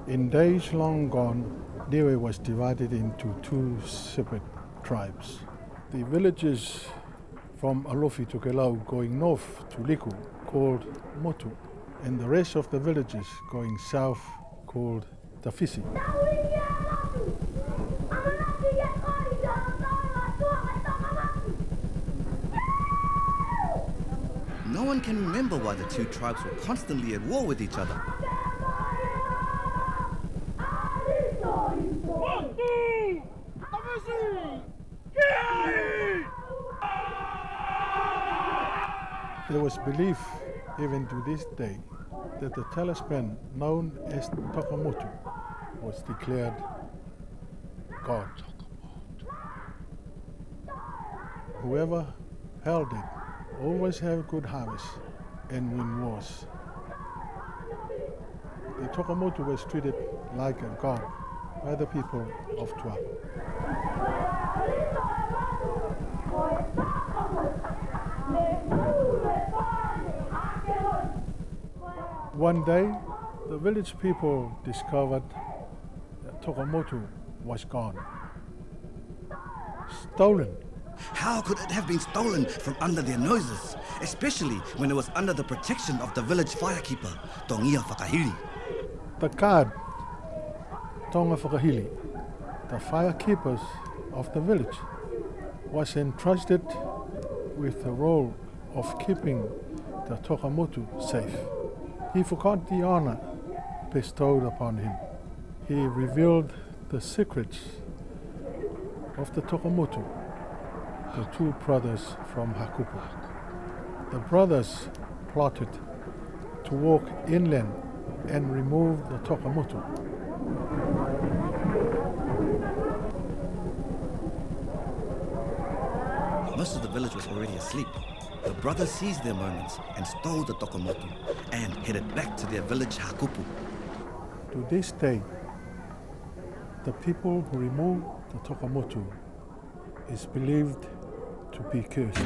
In days long gone, Niue was divided into two separate tribes. The villages from Alofi to Kelau going north to Liku called Motu, and the rest of the villages going south called Tafisi. No one can remember why the two tribes were constantly at war with each other. There was belief, even to this day, that the talisman known as Tokamotu was declared God. Whoever held it always have good harvest and win wars. The Tokamotu was treated like a god by the people of Tuapa. One day, the village people discovered that Tokamotu was gone. Stolen. How could it have been stolen from under their noses, especially when it was under the protection of the village firekeeper, Tongia Whakahili? The guard, Tonga Whakahili, the firekeepers of the village, was entrusted with the role of keeping the Tokamotu safe. He forgot the honor bestowed upon him. He revealed the secrets of the Tokamotu, the two brothers from Hakupu. The brothers plotted to walk inland and remove the Tokamotu. Most of the village was already asleep. The brothers seized their moments and stole the Tokamotu and headed back to their village Hakupu. To this day, the people who removed the Tokamotu is believed to be cursed.